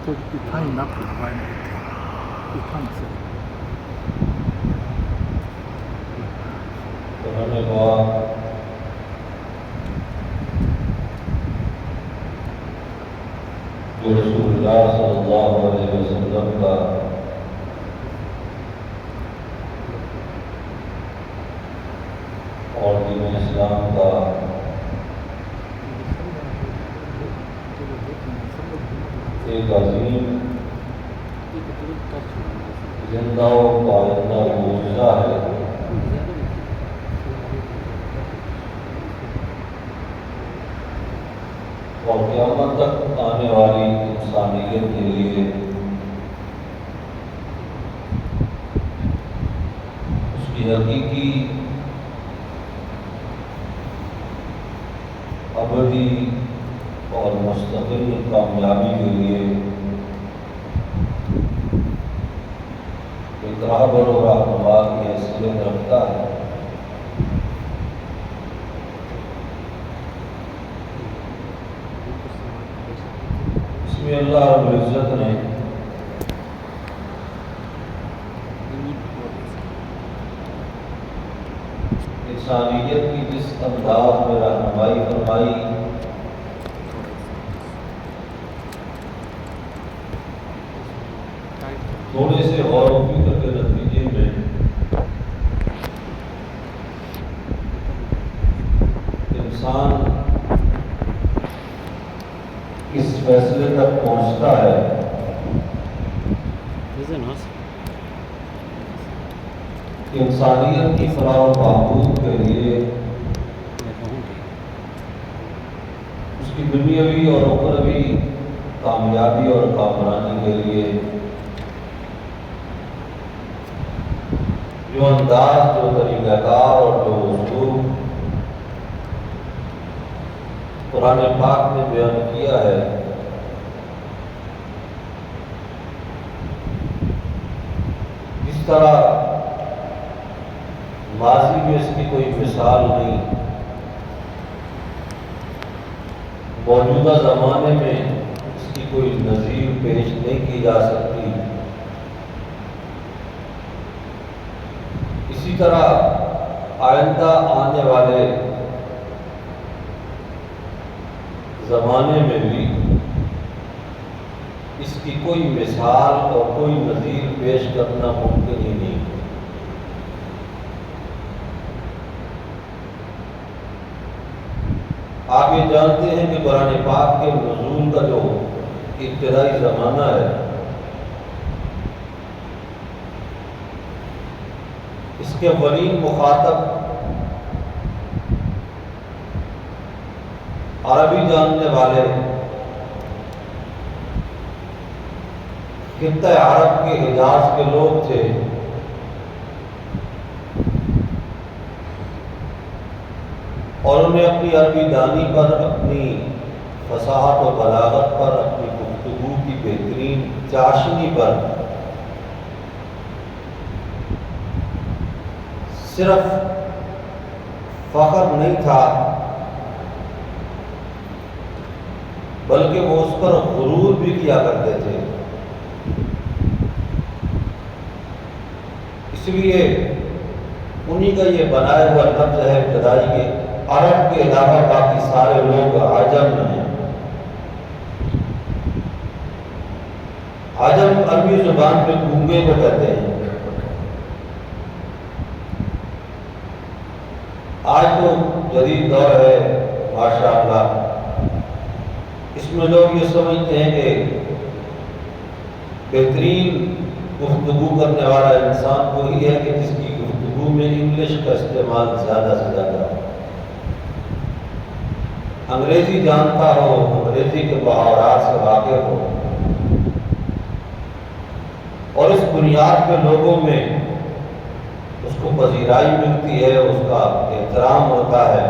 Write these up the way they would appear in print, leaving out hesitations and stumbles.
تو単位になってる場合もいたんですよ。انہوں نے کہا جو رسول اللہ صلی اللہ علیہ وسلم کا اور دین اسلام کا ایک عظیم زندہ و پائندہ معجزہ ہے، اور قیامت تک آنے والی انسانیت کے لیے اس کی حقیقی ابدی اور مستقل کامیابی کے لیے ایک راہبر و رہنما کی حیثیت رکھتا ہے۔ اس میں اللہ رب العزت نے انسانیت کی جس انداز میں رہنمائی فرمائی، تھوڑے سے غور و فکر کے نتیجے میں انسان اس فیصلے تک پہنچتا ہے کہ انسانیت کی فلاح و بہبود کے لیے، اس کی دنیاوی اور اخروی کامیابی اور کامرانی کے لیے جو انداز، جو طریقہ کار اور جو اسلوب قرآن پاک نے بیان کیا ہے، جس طرح ماضی میں اس کی کوئی مثال نہیں، موجودہ زمانے میں اس کی کوئی نظیر پیش نہیں کی جا سکتی، اسی طرح آئندہ آنے والے زمانے میں بھی اس کی کوئی مثال اور کوئی نظیر پیش کرنا ممکن ہی نہیں۔ آپ یہ جانتے ہیں کہ قرآن پاک کے نزول کا جو ابتدائی زمانہ ہے، اس کے اولین مخاطب عربی جاننے والے خطہ عرب کے حجاز کے لوگ تھے، اور انہیں اپنی عربی دانی پر، اپنی فصاحت و بلاغت پر، اپنی گفتگو کی بہترین چاشنی پر صرف فخر نہیں تھا، بلکہ وہ اس پر غرور بھی کیا کرتے تھے۔ اس لیے انہی کا یہ بنایا ہوا لفظ ہے ابتدائی کے عرب کے علاوہ باقی سارے لوگ عجم ہیں۔ عجم عربی زبان میں گونگے کو کہتے ہیں۔ آج تو جدید دور ہے ماشاءاللہ، اس میں لوگ یہ سمجھتے ہیں کہ بہترین گفتگو کرنے والا انسان وہی ہے کہ جس کی گفتگو میں انگلش کا استعمال زیادہ سے زیادہ ہو، انگریزی جانتا ہو، انگریزی کے محاورات سے واقف ہو، اور اس بنیاد پہ لوگوں میں اس کو پذیرائی ملتی ہے، اس کا احترام ہوتا ہے۔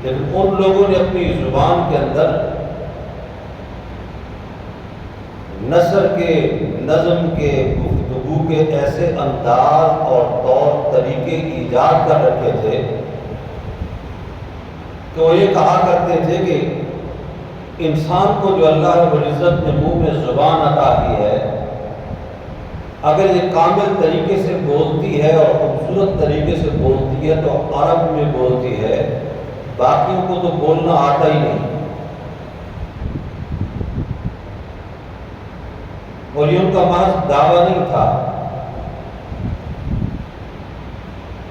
لیکن ان لوگوں نے اپنی زبان کے اندر نثر کے، نظم کے، گفتگو کے ایسے انداز اور طور طریقے ایجاد کر رکھے تھے کہ وہ یہ کہا کرتے تھے کہ انسان کو جو اللہ رب العزت نے منہ میں زبان عطا کی ہے، اگر یہ کامل طریقے سے بولتی ہے اور خوبصورت طریقے سے بولتی ہے تو عرب میں بولتی ہے، باقیوں کو تو بولنا آتا ہی نہیں۔ اور یہ ان کا محض دعویٰ نہیں تھا۔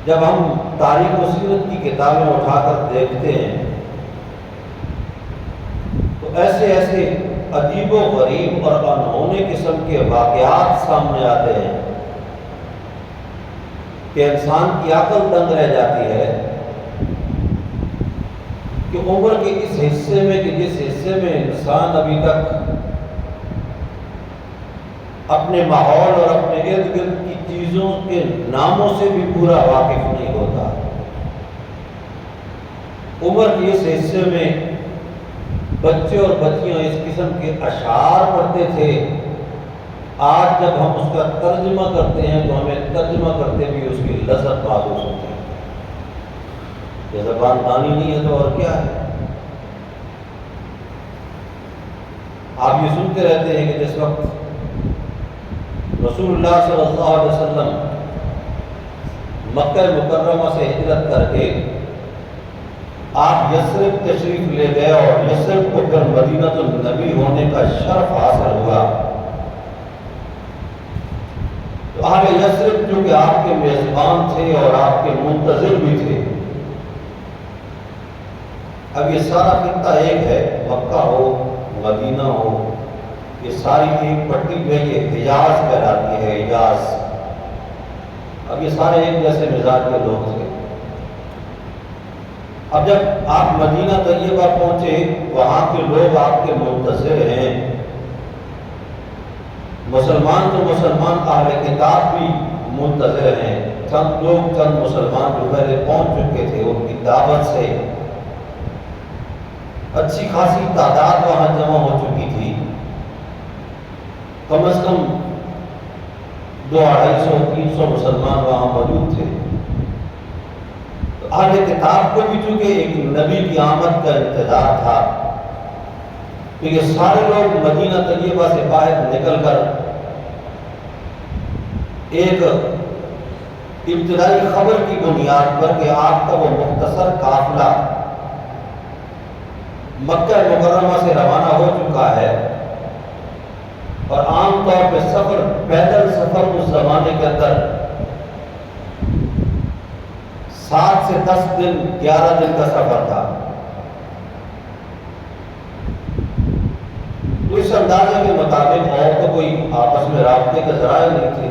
جب ہم تاریخ و سیرت کی کتابیں اٹھا کر دیکھتے ہیں تو ایسے ایسے عجیب و غریب اور انہونے قسم کے واقعات سامنے آتے ہیں کہ انسان کی عقل دنگ رہ جاتی ہے کہ عمر کے اس حصے میں کہ جس حصے میں انسان ابھی تک اپنے ماحول اور اپنے ارد گرد کی چیزوں کے ناموں سے بھی پورا واقف نہیں ہوتا، عمر کے اس حصے میں بچے اور بچیاں اس قسم کے اشعار پڑھتے تھے۔ آج جب ہم اس کا ترجمہ کرتے ہیں تو ہمیں ترجمہ کرتے بھی اس کی لذت محسوس ہوتی ہے۔ یہ زبان دانی نہیں ہے تو اور کیا ہے؟ آپ یہ سنتے رہتے ہیں کہ جس وقت رسول اللہ صلی اللہ علیہ وسلم مکہ مکرمہ سے ہجرت کر کے آپ یثرب تشریف لے گئے اور یثرب کو پھر مدینہ النبی ہونے کا شرف حاصل ہوا، تو اہل یثرب جو کہ آپ کے میزبان تھے اور آپ کے منتظر بھی تھے، اب یہ سارا خطہ ایک ہے، مکہ ہو مدینہ ہو، یہ ساری ایک پٹی جو ہے یہ حجاز کہلاتی ہے، حجاز۔ اب یہ سارے ایک جیسے مزاج کے لوگ تھے۔ اب جب آپ مدینہ طیبہ پہنچے، وہاں کے لوگ آپ کے منتظر ہیں، مسلمان تو مسلمان، اہل کتاب بھی منتظر ہیں۔ چند لوگ، چند مسلمان جو پہلے پہنچ چکے تھے، ان کی دعوت سے اچھی خاصی تعداد وہاں جمع ہو چکی تھی، کم از کم 200-250-300 مسلمان وہاں موجود تھے۔ تو اہل کتاب کو بھی چونکہ ایک نبی کی آمد کا انتظار تھا، تو یہ سارے لوگ مدینہ طیبہ سے باہر نکل کر ایک ابتدائی خبر کی بنیاد پر کہ آپ کا وہ مختصر قافلہ مکہ مکرمہ سے روانہ ہو چکا ہے، اور عام طور پہ سفر، پیدل سفر اس زمانے کے اندر 7 سے 10 دن، 11 دن کا سفر تھا، تو اس اندازے کے مطابق اور تو کوئی آپس میں رابطے کے ذرائع نہیں تھے،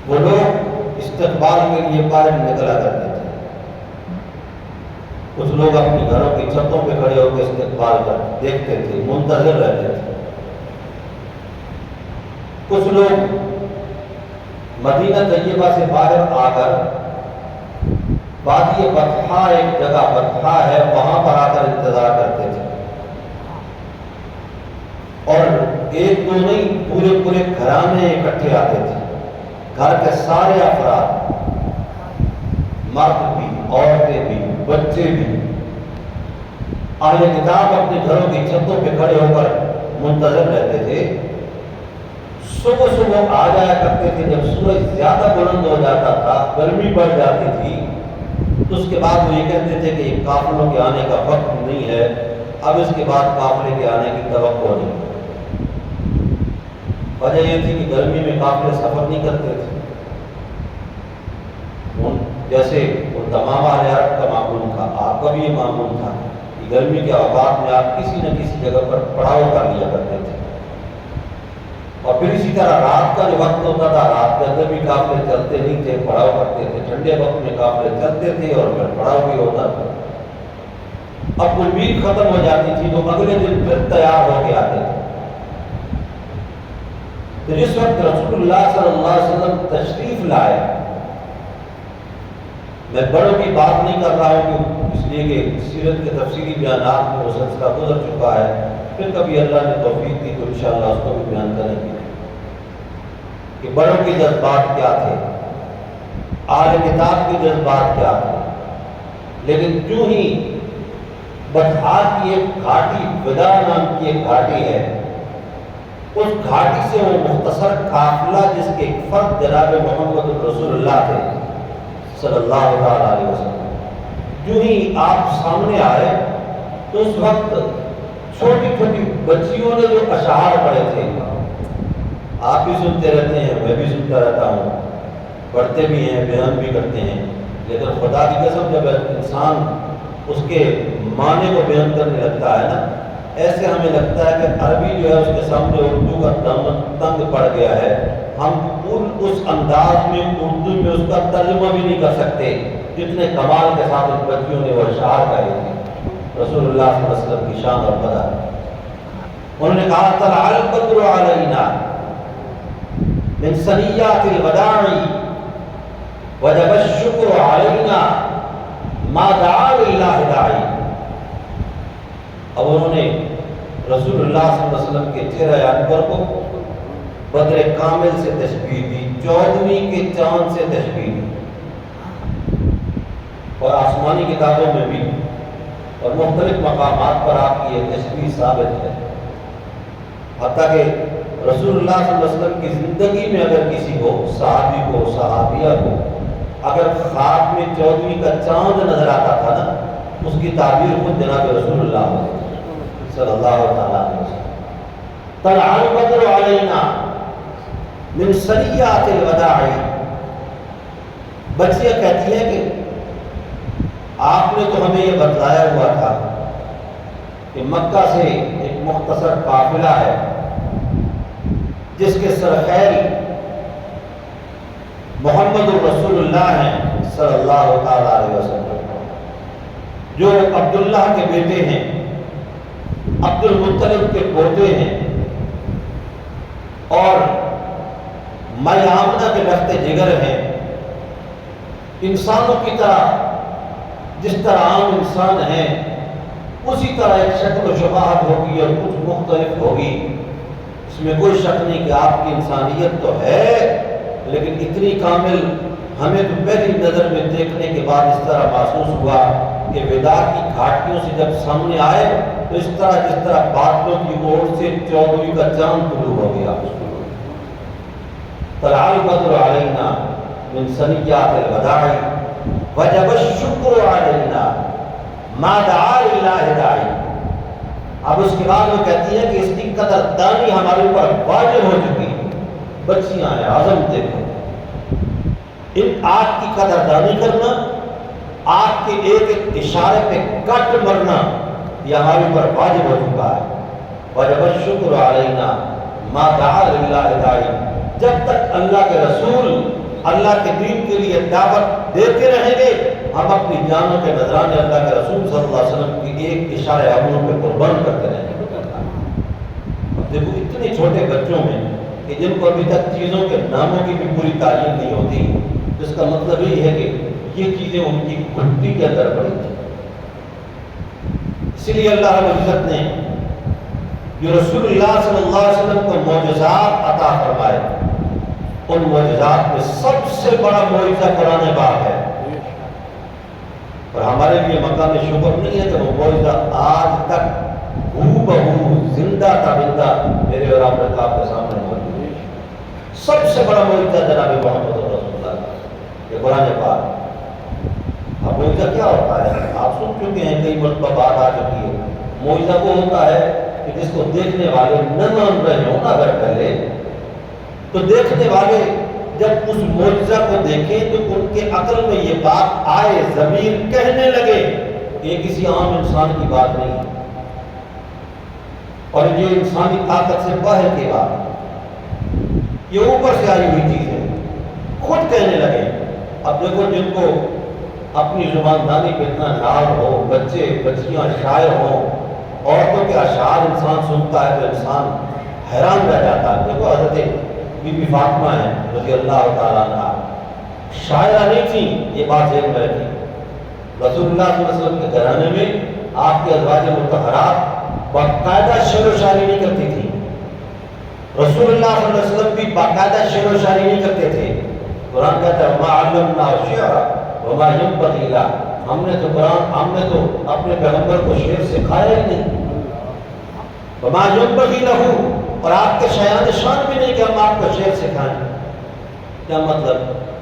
وہ لوگ استقبال کے لیے باہر نکلا کرتے تھے۔ کچھ لوگ اپنی گھروں کی چھتوں پہ کھڑے ہو کے استقبال کر دیکھتے تھے، منتظر رہتے تھے۔ کچھ لوگ مدینہ طیبہ سے باہر آ کر وادی بطحا، ایک جگہ بطحا ہے، وہاں پر آ کر انتظار کرتے تھے، اور ایک دو نہیں، پورے پورے گھرانے اکٹھے آتے تھے، گھر کے سارے افراد، مرد بھی، عورتیں بھی، بچے بھی، اہل کتاب اپنے گھروں کی چھتوں پہ کھڑے ہو کر منتظر رہتے تھے۔ صبح صبح آ جایا کرتے تھے، جب سورج زیادہ بلند ہو جاتا تھا، گرمی بڑھ جاتی تھی، تو اس کے بعد وہ یہ کہتے تھے کہ یہ قافلوں کے آنے کا وقت نہیں ہے، اب اس کے بعد قافلے کے آنے کی توقع نہیں۔ وجہ یہ تھی کہ گرمی میں قافلے سفر نہیں کرتے تھے، جیسے ان تمام اہل عرب کا معمول تھا، آپ کا بھی یہ معمول تھا کہ گرمی کے اوقات میں آپ کسی نہ کسی جگہ پر پڑاؤ کر لیا کرتے تھے، اور پھر اسی طرح رات کا جو وقت ہوتا تھا، رات کے اندر بھی قافلے چلتے نہیں تھے، پڑاؤ کرتے تھے، ٹھنڈے وقت میں قافلے چلتے تھے اور پھر پڑاؤ بھی ہوتا تھا۔ اب امید ختم ہو جاتی تھی تو اگلے دن پھر تیار ہو کے آتے تھے۔ تو جس وقت رسول اللہ صلی اللہ علیہ وسلم تشریف لائے، میں بڑوں کی بات نہیں کر رہا ہوں اس لیے کہ سیرت کے تفصیلی بیانات میں وہ سلسلہ گزر چکا ہے، پھر کبھی اللہ نے توفیق دی تو انشاءاللہ اس کو بھی بیان کریں گے کہ بڑوں کے جذبات کیا تھے۔ اہل کتاب کے جذبات کیا تھے، لیکن جو ہی بطحا کی ایک گھاٹی، ودا نام کی ایک گھاٹی ہے، اس گھاٹی سے وہ مختصر قافلہ جس کے ایک فرد جناب محمد رسول اللہ تھے صلی اللہ علیہ وسلم، جو ہی آپ سامنے آئے تو اس وقت چھوٹی چھوٹی بچیوں نے جو اشعار پڑھے تھے، آپ بھی سنتے رہتے ہیں، میں بھی سنتا رہتا ہوں، پڑھتے بھی ہیں، بیان بھی کرتے ہیں، لیکن خدا کی قسم جب انسان اس کے معنی کو بیان کرنے لگتا ہے نا، ایسے ہمیں لگتا ہے کہ عربی جو ہے اس کے سامنے اردو کا دامن تنگ پڑ گیا ہے، ہم اس انداز میں اردو میں اس کا ترجمہ بھی نہیں کر سکتے جتنے کمال کے ساتھ ان بچیوں نے وہ اشعار کہے تھے رسول اللہ صلی اللہ علیہ وسلم کی شان اور قدر۔ انہوں نے کہا طلع البدر علینا من ثنیات الوداع وجب الشکر علینا ما دعا للہ داعی۔ اب انہوں نے رسول اللہ صلی اللہ علیہ وسلم کے چہرہ انور کو بدر کامل سے تشبیہ دی، 14ویں کے چاند سے تشبیہ دی، اور آسمانی کتابوں میں بھی اور مختلف مقامات پر آپ کی یہ تشبیہ ثابت ہے۔ حتیٰ کہ رسول اللہ صلی اللہ علیہ وسلم کی زندگی میں اگر کسی کو، صحابی کو، صحابیہ کو، اگر خواب میں 14ویں کا چاند نظر آتا تھا نا، اس کی تعبیر خود جناب رسول اللہ صلی اللہ علیہ وسلم۔ طلع البدر علینا من ثنیات الوداع، بچیاں کہتی ہیں کہ آپ نے تو ہمیں یہ بتلایا ہوا تھا کہ مکہ سے ایک مختصر قافلہ ہے جس کے سرخیل محمد رسول اللہ ہیں صلی اللہ علیہ وسلم، جو عبداللہ کے بیٹے ہیں، عبد المطلب کے پوتے ہیں، اور مائی آمنہ کے رشتے جگر ہیں۔ انسانوں کی طرح، جس طرح عام انسان ہیں اسی طرح ایک شکل و شباہت ہوگی اور کچھ مختلف ہوگی، اس میں کوئی شک نہیں کہ آپ کی انسانیت تو ہے، لیکن اتنی کامل ہمیں تو پہلی نظر میں دیکھنے کے بعد اس طرح محسوس ہوا کہ وداع کی گھاٹیوں سے جب سامنے آئے تو اس طرح جس طرح بادلوں کی اوٹ سے 14ویں کا چاند طلوع ہو گیا۔ طلع البدر علینا من ثنیات الوداع وجب الشکر علینا ما دعا للہ داعی۔ اب اس کے بعد وہ کہتی ہے کہ اس کی قدردانی ہمارے اوپر واجب ہو چکی، بچیاں ہیں، عظم دیکھو، ان آگ کی قدردانی کرنا، آگ کے ایک ایک اشارے پہ کٹ مرنا، یہ ہمارے اوپر واجب ہو چکا ہے۔ وجب الشکر علینا ما دعا للہ داعی، جب تک اللہ کے رسول اللہ کے دین کے لیے دعوت دیتے رہیں گے، ہم اپنی جانوں کے نذرانے اللہ کے رسول صلی اللہ علیہ وسلم کی ایک اشارے عملوں پہ قربان کرتے رہیں گے۔ اب دیکھو اتنے چھوٹے بچوں میں کہ جن کو ابھی تک چیزوں کے ناموں کی بھی پوری تعلیم نہیں ہوتی، جس کا مطلب یہ ہے کہ یہ چیزیں ان کی گھٹی کے اندر پڑی تھی۔ اسی لیے اللہ رب العزت نے جو رسول اللہ صلی اللہ علیہ وسلم کو معجزات عطا فرمائے، ان معجزات میں سب سے بڑا معجزہ قرآن پاک ہے، اور ہمارے لیے مقام شکر نہیں ہے کہ وہ معجزہ آج تک ہو بہو زندہ تابندہ میرے اور آپ کے سامنے موجود ہے۔ سب سے بڑا معجزہ جناب محمد رسول اللہ کا یہ قرآن پاک۔ اب معجزہ کیا ہوتا ہے؟ آپ سن چکے ہیں، کئی مرتبہ بات آ چکی ہے۔ معجزہ وہ ہوتا ہے کہ جس کو دیکھنے والے نہ مان رہے ہوں نا، اگر پہلے تو دیکھنے والے جب اس معجزہ کو دیکھیں تو ان کے عقل میں یہ بات آئے، ضمیر کہنے لگے کہ یہ کسی عام انسان کی بات نہیں ہے، اور یہ انسانی طاقت سے باہر کی بات ہے، یہ اوپر سے آئی ہوئی چیز ہے، خود کہنے لگے۔ اب دیکھو جن کو اپنی زبانداری پہ اتنا ناز ہو، بچے بچیاں شاعر ہوں، عورتوں کے اشعار انسان سنتا ہے تو انسان حیران رہ جاتا ہے۔ دیکھو حضرت بی بی فاطمہ ہے رضی اللہ تعالیٰ عنہ، شاعرہ نہیں تھی، یہ بات ذہن میں رکھی۔ رسول اللہ صلی اللہ علیہ وسلم کے گھرانے میں آپ کے ازواج مطہرات باقاعدہ شعر و شاعری نہیں کرتی تھی، رسول اللہ صلی اللہ علیہ وسلم بھی باقاعدہ شعر و شاعری نہیں کرتے تھے۔ قرآن کہتا ہے وما علمنا الشعر وما ينبغي له، ہم نے تو اپنے پیغمبر کو شعر سکھایا ہی نہیں، وما ينبغي له، اور آپ کے شایان شان بھی نہیں کہ ہم آپ کو شعر سکھائیں۔ کیا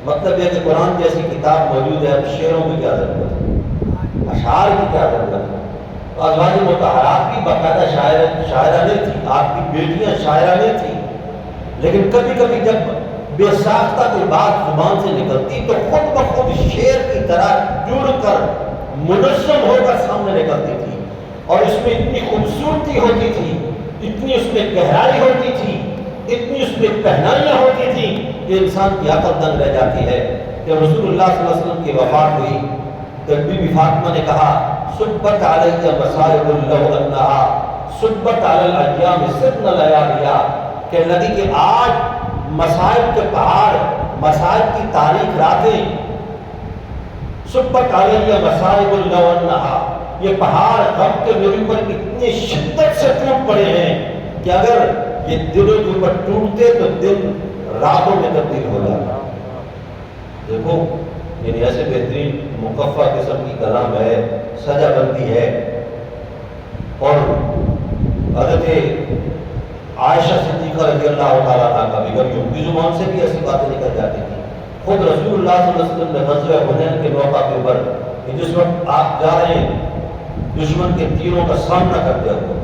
مطلب یہ کہ قرآن جیسی کتاب موجود ہے، اب شعروں کی کیا ضرورت ہے، اشعار کی کیا ضرورت ہے؟ تو ازواج مطہرات کی باقاعدہ شاعرہ نہیں تھی، آپ کی بیٹیاں شاعرہ نہیں تھی، لیکن کبھی کبھی جب بے ساختہ کوئی بات زبان سے نکلتی تو خود بخود شعر کی طرح جڑ کر منظم ہو کر سامنے نکلتی تھی، اور اس میں اتنی خوبصورتی ہوتی تھی، اتنی اس میں گہرائی ہوتی تھی، اتنی اس میں پہنائیاں ہوتی تھی کہ انسان کی عقل دنگ رہ جاتی ہے۔ جب رسول اللہ صلی اللہ علیہ وسلم کی وفات ہوئی تو بی بی فاطمہ نے کہا صبت علیہ مصائب لو انہا صبت علی الایام سبن لیالیا، کہ لگی کہ آج مصائب کے پہاڑ، مصائب کی تاریخ راتیں، صبت علیہ مصائب لو انہا، یہ پہاڑ غم کے میرے اوپر اتنی شدت سے ٹوٹ پڑے ہیں کہ اگر یہ دلوں کے اوپر ٹوٹتے تو دل راتوں میں تبدیل ہو جاتا۔ دیکھو یعنی ایسے بہترین مقفع قسم کی کلام ہے، سجا بندی ہے، اور حضرت عائشہ صدیقہ رضی اللہ تعالیٰ عنہ کبھی کبھی ان کی زبان سے بھی ایسی باتیں نکل جاتی تھیں۔ خود رسول اللہ صلی اللہ علیہ وسلم نے غزوہ حنین کے موقع کے اوپر کہ جس وقت آپ جا رہے ہیں دشمن کے تیروں کا سامنا کرتے ہوئے،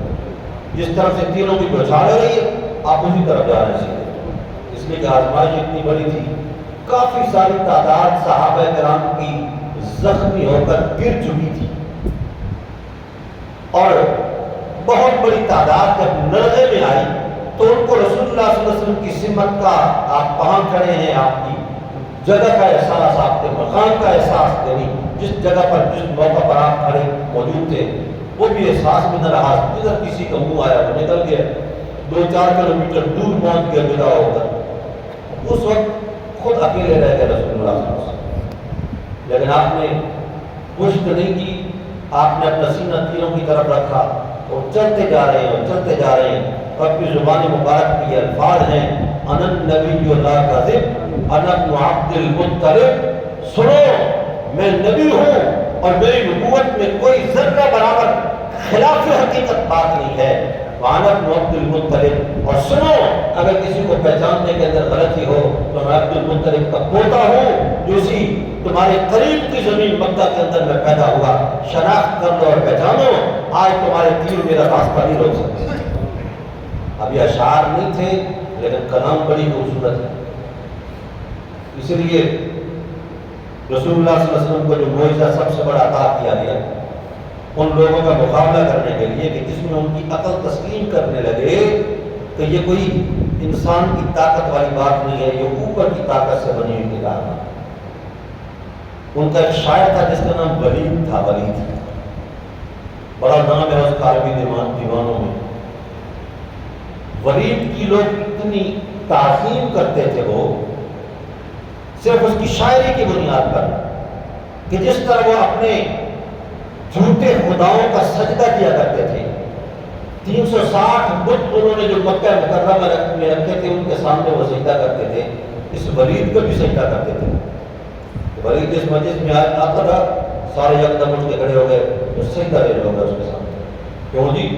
جس طرف سے تیروں کی بچھاڑ ہو رہی ہے آپ اسی طرف جا رہے ہیں، اس لیے کہ آزمائش اتنی بڑی تھی، کافی ساری تعداد صحابہ کرام کی زخمی ہو کر گر چکی تھی، اور بہت بڑی تعداد جب نرغے میں آئی تو ان کو رسول اللہ صلی اللہ علیہ وسلم کی سمت کا، آپ کہاں کھڑے ہیں، آپ کی جگہ کا احساس، آپ کے مقام کا احساس، یعنی جس جگہ پر جس موقع پر آپ کھڑے موجود تھے وہ بھی احساس میں نہ رہا، جدھر کسی کا منہ آیا وہ نکل گیا، 2-4 کلومیٹر دور پہنچ گیا جدا ہو کر، اس وقت خود اکیلے رہ گئے رسول اللہ صلی اللہ علیہ وسلم، لیکن آپ نے پشت نہیں کی، آپ نے اپنا سینہ تیروں کی طرف رکھا اور چلتے جا رہے ہیں اور چلتے جا رہے ہیں، اور اپنی زبان مبارک کی الفاظ ہیں انا النبی لا کذب انا ابن عبد المطلب، سنو میں نبی ہوں اور میری نبوت میں کوئی ذرہ برابر خلاف حقیقت بات نہیں ہے، وانا ابن عبد المطلب، اور سنو اگر کسی کو پہچاننے کے اندر غلطی ہو تو میں عبد المطلب کا پوتا ہوں، جو اسی تمہارے قریب کی زمین مکہ کے اندر میں پیدا ہوا، شناخت کر لو اور پہچانو، آج تمہارے تیر میرا راستہ نہیں روک سکتے۔ اب یہ اشعار نہیں تھے لیکن کلام بڑی خوبصورت ہے، اس لیے رسول اللہ صلی اللہ علیہ وسلم کو جو معجزہ سب سے بڑا عطا کیا گیا ان لوگوں کا مقابلہ کرنے کے لیے کہ جس میں ان کی عقل تسلیم کرنے لگے کہ یہ کوئی انسان کی طاقت والی بات نہیں ہے، یہ اوپر کی طاقت سے بنی ہوئی کتاب ہے۔ ان کا ایک شاعر تھا جس کا نام ولید تھا، ولید بڑا نام ہے اس کا عربی دیوانوں میں، ولید کی لوگ اتنی تعظیم کرتے تھے وہ صرف اس کی شاعری کی بنیاد پر کہ جس طرح وہ اپنے جھوٹے خداؤں کا سجدہ کیا کرتے تھے، 360 بت انہوں نے جو مکہ مکرمہ میں رکھے تھے ان کے سامنے وہ سجدہ کرتے تھے، اس ولید کو بھی سجدہ کرتے تھے۔ ولید جس مجلس میں آتا تھا سارے یکدم اٹھ کے کھڑے ہو گئے، تو سجدہ لے لو گے اس کے سامنے، کیوں جی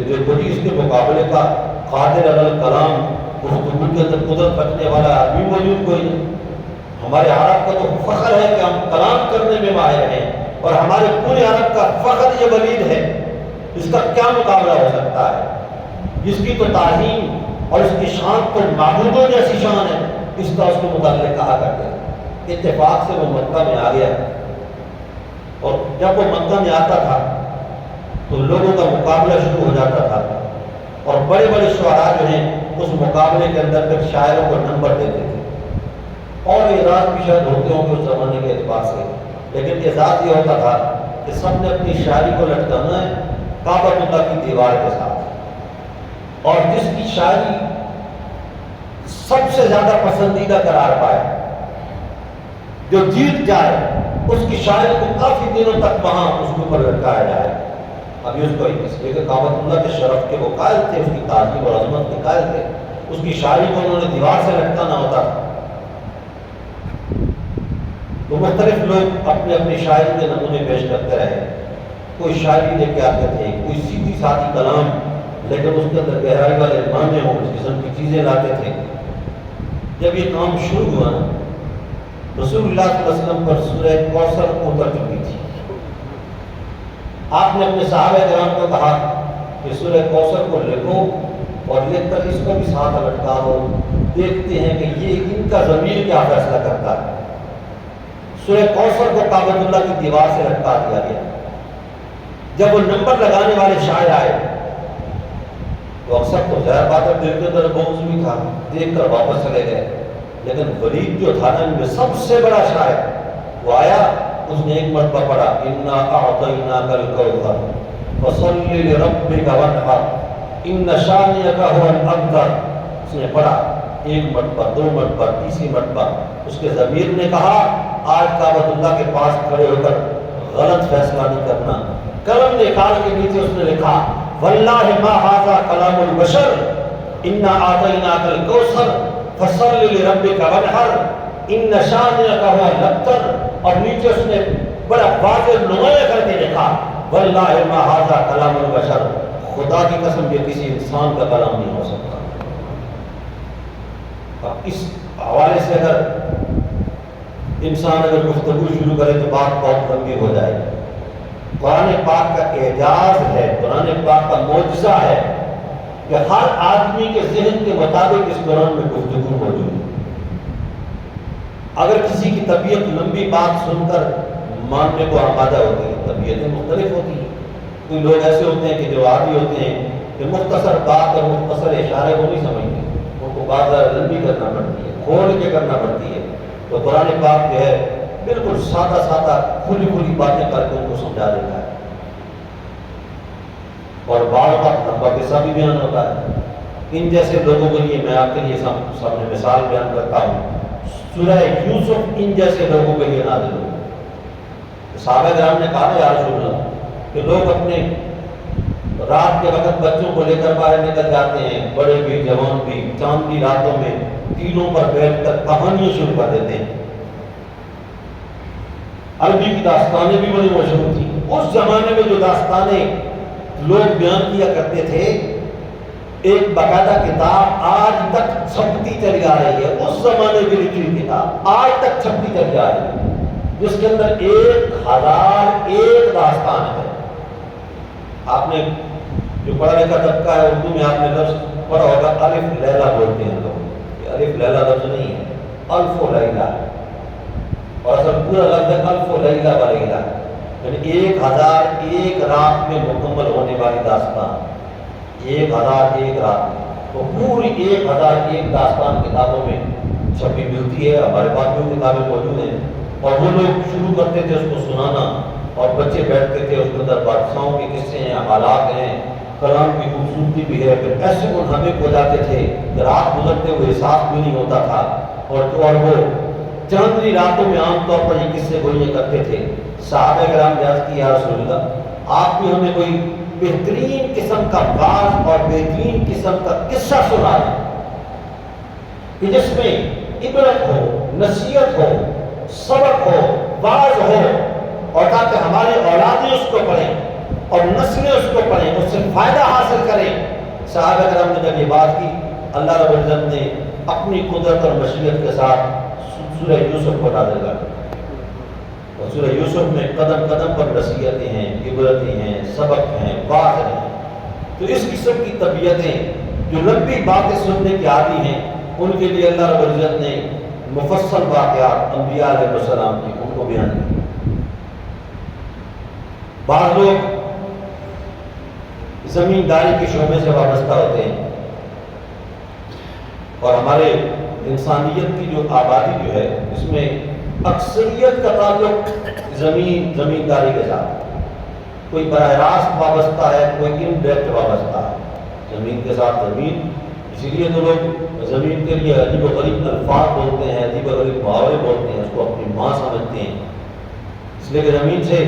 دیکھو جی اس کے مقابلے کا قادر علی الکلام، گفتگو کے اندر قدرت رکھنے والا آدمی موجود کوئی نہیں، ہمارے عرب کا تو فخر ہے کہ ہم کلام کرنے میں ماہر ہیں، اور ہمارے پورے عرب کا فخر یہ ولید ہے، اس کا کیا مقابلہ ہو سکتا ہے، جس کی تو تعظیم اور اس کی شان تو معبودوں جیسی شان ہے، اس کا اس کو متعلق کہا کرتے ہیں۔ اتفاق سے وہ مکہ میں آ گیا، اور جب وہ مکہ میں آتا تھا تو لوگوں کا مقابلہ شروع ہو جاتا تھا، اور بڑے بڑے شعراء جو ہیں اس مقابلے کے اندر پھر شاعروں کو نمبر دیتے تھے، اور اعزاز بھی شاید ہوتے ہوں گے اس زمانے کے اعتبار سے، لیکن اعزاز یہ ہوتا تھا کہ سب نے اپنی شاعری کو لٹکانا ہے کعبۃ اللہ کی دیوار کے ساتھ، اور جس کی شاعری سب سے زیادہ پسندیدہ قرار پائے، جو جیت جائے، اس کی شاعری کو کافی دنوں تک وہاں اس کے اوپر لٹکایا جائے۔ ابھی اس کو اس لیے کہ کعبۃ اللہ کے شرف کے وہ قائل تھے، اس کی تعظیم اور عظمت کے قائل تھے، اس کی شاعری کو انہوں نے دیوار سے لٹکانا ہوتا تھا۔ تو مختلف لوگ اپنے اپنی شاعری کے نمونے پیش کرتے رہے. کوئی شاعری لے کے آتے تھے، کوئی سیدھی سادھی کلام لیکن اس کے اندر گہرائی والے معنی ہوں، اس قسم کی چیزیں لاتے تھے. جب یہ کام شروع ہوا نا، رسول اللہ صلی اللہ علیہ وسلم پر سورہ کوثر اتر چکی تھی. آپ نے اپنے صحابہ کرام کو کہا کہ سورہ کوثر کو لکھو اور لکھ کر اس کو بھی ساتھ لٹکا دو، دیکھتے ہیں کہ یہ ان کا ضمیر کیا فیصلہ کرتا ہے. سورہ کوثر کو کعبۃ اللہ کی دیوار سے لٹکا دیا گیا. جب وہ نمبر لگانے والے شاعر آئے تو اکثر تو ظاہر بات ہے دل کے اندر بغض بھی تھا، دیکھ کر واپس چلے گئے. لیکن ولید جو تھا نا ان میں سب سے بڑا شاعر، وہ آیا، اس نے ایک مرتبہ پڑھا انا اعطیناک الکوثر فصل لربک وانحر ان شانئک هو الابتر. اس نے پڑھا ایک مرتبہ، دو مرتبہ، تیسری مرتبہ. اس کے ضمیر نے کہا آج کعبۃ اللہ کے پاس کھڑے ہو کر غلط فیصلہ نہیں کرنا. قلم نکال کے نیچے اس نے لکھا واللہ ما ھذا کلام البشر انا اعطیناک الکوثر فصل لربک وانحر ان شانئک هو الابتر. اور نیچے اس نے بڑا واضح نمایاں کر کے لکھا واللہ ما ھذا کلام البشر، خدا کی قسم یہ کسی انسان کا کلام نہیں ہو سکتا. اس حوالے سے اگر انسان اگر گفتگو شروع کرے تو بات بہت لمبی ہو جائے گی. قرآن پاک کا اعجاز ہے، قرآن پاک کا معجزہ ہے کہ ہر آدمی کے ذہن کے مطابق اس قرآن میں گفتگو موجود ہے. اگر کسی کی طبیعت لمبی بات سن کر ماننے کو آمادہ ہوتی ہے، طبیعتیں مختلف ہوتی ہیں. کوئی لوگ ایسے ہوتے ہیں کہ جو عادی ہوتے ہیں کہ مختصر بات اور مختصر اشارے کو نہیں سمجھتے، ان کو بات لمبی کرنا پڑتی ہے، کھول کے کرنا پڑتی ہے. تو قرآن پاک جو ہے بالکل سادہ سادہ کھلی کھلی باتیں کر کے ان کو سمجھا دیتا ہے. اور بار بار لمبا قصہ بھی بیان ہوتا ہے. ان جیسے لوگوں کے لیے میں آپ کے لیے سامنے مثال بیان کرتا ہوں. سورہ یوسف ان جیسے لوگوں کے لیے نازل ہوئی. صحابہ کرام نے کہا یا رسول اللہ کہ لوگ اپنے رات کے وقت بچوں کو لے کر باہر نکل جاتے ہیں، بڑے بھی جوان بھی، چاند کی راتوں میں ٹیلوں پر بیٹھ کر کہانیاں شروع کر دیتے ہیں. عربی کی داستانیں بھی بڑی مشہور تھیں. اس زمانے میں جو داستانیں لوگ بیان کیا کرتے تھے، ایک باقاعدہ کتاب آج تک چھپتی چلی آ رہی ہے. اس زمانے کی لکھی کتاب آج تک چھپتی چلی آ رہی ہے، جس کے اندر 1001 داستان ہے. آپ نے جو پڑھا لکھا طبقہ ہے اردو میں آپ نے لفظ پڑھا ہوگا الف لیلہ بولتے ہیں لوگ. یہ الف لیلہ لفظ نہیں ہے، الف و لیلہ، اور اصل پورا لفظ ہے الف و لیلہ و لیلہ، یعنی 1001 رات میں مکمل ہونے والی داستان. 1001 رات میں تو پوری 1001 داستان کتابوں میں چھپی ملتی ہے. ہمارے پاس جو کتابیں موجود ہیں، اور وہ لوگ شروع کرتے تھے اس کو سنانا، اور بچے بیٹھتے تھے، اس کے اندر بادشاہوں کے قصے ہیں، حالات ہیں، کلام کی خوبصورتی بھی ہے. پھر ایسے منہمک ہو جاتے تھے کہ رات گزرتے ہوئے احساس بھی نہیں ہوتا تھا. اور وہ چاندنی راتوں میں عام طور پر یہ قصے گوئیاں کرتے تھے. صحابہ کرام نے عرض کی یا رسول اللہ آپ بھی ہمیں کوئی بہترین قسم کا باز اور بہترین قسم کا قصہ سنا دیں کہ جس میں عبرت ہو، نصیحت ہو، سبق ہو، واعظ ہو، اور تاکہ ہمارے اولادیں اس کو پڑھیں اور نسلیں اس کو پڑھیں، اس سے فائدہ حاصل کریں. صحابہ کرام نے جب یہ بات کی، اللہ رب العزت نے اپنی قدرت اور مشیت کے ساتھ سورہ یوسف کو نازل کر دیا. اور سورہ یوسف میں قدم قدم پر نصیحتیں ہیں، عبرتیں ہیں، سبق ہیں، واعظ ہیں. تو اس قسم کی طبیعتیں جو لمبی باتیں سننے کے عادی ہیں، ان کے لیے اللہ رب العزت نے مفصل واقعات انبیاء علیہ السلام کی ان کو بیان کی. بعض لوگ زمینداری کے شعبے سے وابستہ ہوتے ہیں، اور ہمارے انسانیت کی جو آبادی جو ہے اس میں اکثریت کا تعلق زمینداری کے ساتھ، کوئی براہ راست وابستہ ہے، کوئی انڈائریکٹ وابستہ ہے زمین کے ساتھ. زمین اسی لیے تو لوگ زمین کے لیے عجیب و غریب الفاظ بولتے ہیں، عجیب و غریب محاورے بولتے ہیں، اس کو اپنی ماں سمجھتے ہیں. اس لیے کہ زمین سے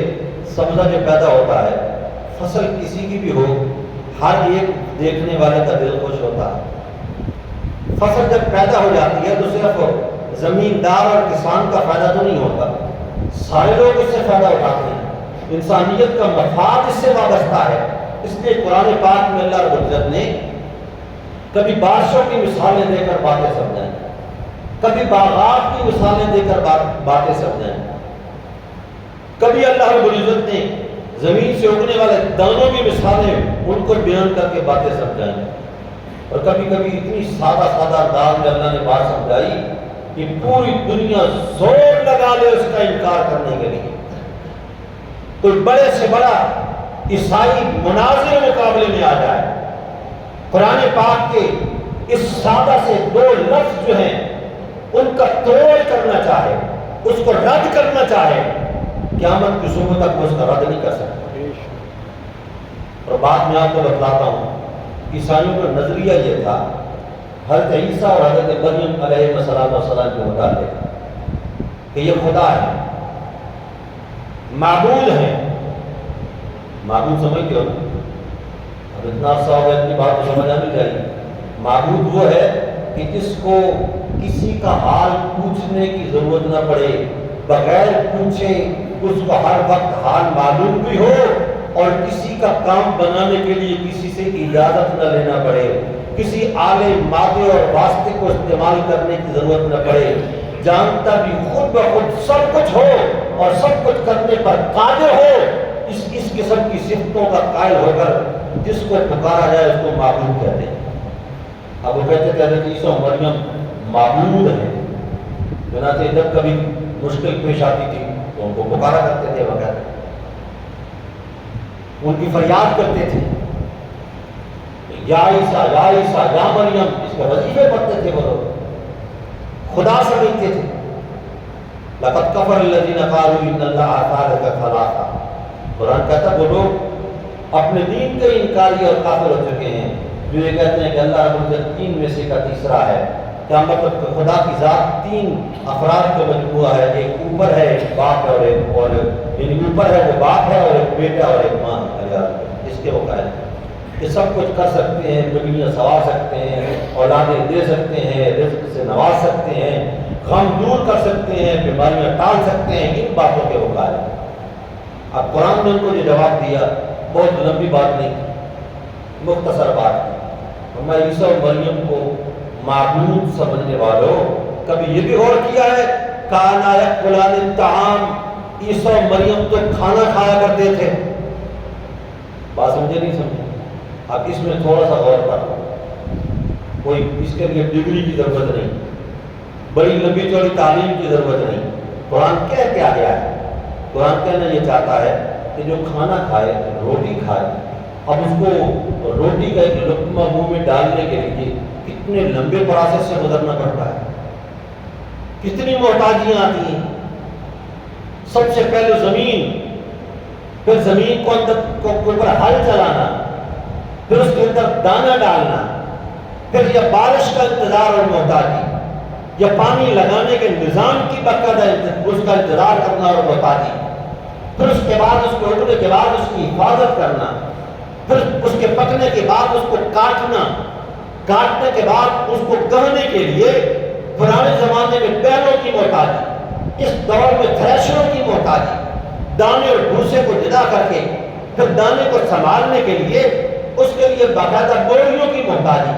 سبزہ جو پیدا ہوتا ہے، فصل کسی کی بھی ہو، ہر ایک دیکھنے والے کا دل خوش ہوتا ہے. فصل جب پیدا ہو جاتی ہے تو صرف زمیندار اور کسان کا فائدہ تو نہیں ہوتا، سارے لوگ اس سے فائدہ اٹھاتے ہیں، انسانیت کا مفاد اس سے وابستہ ہے۔ اس لیے قرآن پاک میں اللہ رب العزت نے کبھی بارشوں کی مثالیں دے کر باتیں سمجھائیں، کبھی باغات کی مثالیں دے کر باتیں سمجھائیں، کبھی اللہ رب العزت نے زمین سے اگنے والے دانوں کی مثالیں ان کو بیان کر کے باتیں سمجھائیں، اور کبھی کبھی اتنی سادہ سادہ انداز میں اللہ نے بات سمجھائی کہ پوری دنیا زور لگا لے اس کا انکار کرنے کے لیے۔ کوئی بڑے سے بڑا عیسائی مناظر مقابلے میں آ جائے، قرآن پاک کے اس سادہ سے دو لفظ جو ہیں ان کا توڑ کرنا چاہے، اس کو رد کرنا چاہے، قیامت کی صبح تک وہ اس کا رد نہیں کر سکتا۔ اور بعد میں آپ کو بتلاتا ہوں، عیسائیوں کا نظریہ یہ تھا حضرت عیسیٰ اور حضرت مریم علیہ السلام کے متعلق کہ یہ خدا ہے، معبود ہے۔ معبود سمجھتے ہو؟ اب اتنا عرصہ ہو گیا، اتنی بات تو سمجھ آنی چاہیے۔ معبود وہ ہے کہ جس کو کسی کا حال پوچھنے کی ضرورت نہ پڑے، بغیر پوچھے اس کو ہر وقت حال معلوم بھی ہو، اور کسی کا کام بنانے کے لیے کسی سے اجازت نہ لینا پڑے، کسی آلے مادے اور واسطے کو استعمال کرنے کی ضرورت نہ پڑے، جانتا بھی خود بخود سب کچھ ہو اور سب کچھ کرنے پر قادر ہو، اس قسم کی صفتوں کا قائل ہو کر جس کو پکارا جائے اس کو معبود کہتے ہیں۔ اب وہ کہتے تھے حضرت عیسیٰ و مریم معبود ہیں، چنانچہ جب کبھی مشکل پیش آتی تھی تو ان کو پکارا کرتے تھے، وغیرہ ان کی فریاد کرتے تھے، یا عیسیٰ یا عیسیٰ یا مریم، اس کے وظیفے پڑھتے تھے، وہ لوگ خدا سمجھتے تھے۔ لقد کفر الذین قالوا ان اللہ ثالث ثلاثہ، قرآن کہتا وہ لوگ اپنے دین کے انکاری اور کافر ہو چکے ہیں جو یہ کہتے ہیں کہ اللہ رب العزت تین میں سے کا تیسرا ہے۔ کیا مطلب کہ خدا کی ذات تین افراد کا مجموعہ ہے، ایک اوپر ہے، ایک باپ ہے، اور ایک اور یعنی اوپر ہے وہ باپ ہے، اور ایک بیٹا اور ایک ماں ہے۔ اس کے وہ قائل ہیں کہ سب کچھ کر سکتے ہیں، بلیاں سوار سکتے ہیں، اولادیں دے سکتے ہیں، رزق سے نواز سکتے ہیں، غم دور کر سکتے ہیں، بیماریاں ٹال سکتے ہیں، ان باتوں کے وہ قائل ہیں۔ اب قرآن نے ان کو یہ جواب دیا، بہت لمبی بات نہیں، مختصر بات ہے۔ ہمیں عیسیٰ و مریم کو معبود سمجھنے والوں کبھی یہ بھی غور کیا ہے کانا یاکلان الطعام، عیسیٰ و مریم تو کھانا کھایا کرتے تھے؟ بات سمجھے نہیں سمجھے؟ اب اس میں تھوڑا سا غور کرو، کوئی اس کے لیے ڈگری کی ضرورت نہیں، بڑی لمبی چوڑی تعلیم کی ضرورت نہیں۔ قرآن کہہ کیا گیا ہے؟ قرآن کہنا یہ چاہتا ہے کہ جو کھانا کھائے، روٹی کھائے، اب اس کو روٹی کا ایک لقمہ منہ میں ڈالنے کے لیے کتنے لمبے پروسیس سے گزرنا پڑتا ہے، کتنی محتاجیاں آتی ہیں۔ سب سے پہلے زمین، پھر زمین کو اندر کو اوپر ہل چلانا، پھر اس کے اندر دانہ ڈالنا، پھر یا بارش کا انتظار اور محتاجی، یا پانی لگانے کے نظام کی باقاعدہ اس کا انتظار کرنا اور محتاجی، پھر اس کے بعد اس کو اگنے کے بعد اس کی حفاظت کرنا، پھر اس کے پکنے کے بعد اس کو کاٹنا، کاٹنے کے بعد اس کو گہنے کے لیے پرانے زمانے میں بیلوں کی محتاجی، اس دور میں تھریشروں کی محتاجی، دانے اور بھوسے کو جدا کر کے پھر دانے کو سنبھالنے کے لیے اس کے لیے باقاعدہ بوریوں کی محتاجی،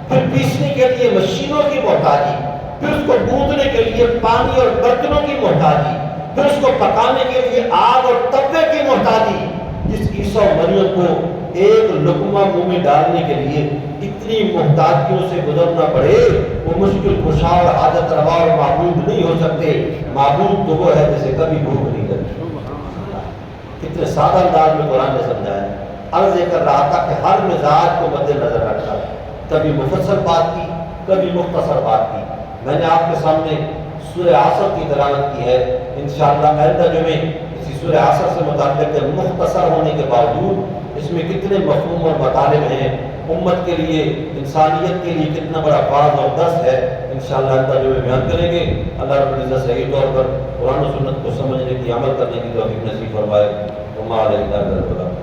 پھر پیسنے کے لیے مشینوں کی محتاجی، پھر اس کو گوندنے کے لیے پانی اور برتنوں کی محتاجی، پھر اس کو پکانے کے لیے آگ اور تپے کی محتاجی۔ جس عیسیٰ و مریم کو ایک لقمہ منہ میں ڈالنے کے لیے اتنی محتاجیوں سے گزرنا پڑے، وہ مشکل کشا اور حاجت روا اور معبود نہیں ہو سکتے۔ معبود تو وہ ہے جسے کبھی بھوک نہیں لگتی۔ کتنے سادہ انداز میں قرآن نے سمجھایا ہے۔ عرض یہ کر رہا تھا کہ ہر مزاج کو مد نظر رکھا ہے، کبھی مفصل بات کی، کبھی مختصر بات کی۔ میں نے آپ کے سامنے سورہ عصر کی تلاوت کی ہے، انشاءاللہ آئندہ جمعے اسی سورہ عصر سے متعلق مختصر ہونے کے باوجود اس میں کتنے مفہوم اور مطالب ہیں، امت کے لیے، انسانیت کے لیے کتنا بڑا فاض اور درس ہے، انشاءاللہ آئندہ جمعے بیان کریں گے۔ اللہ رب العزت صحیح طور پر قرآن و سنت کو سمجھنے کی، عمل کرنے کی توفیق نصیب فرمائے۔ وما علینا الا البلاغ۔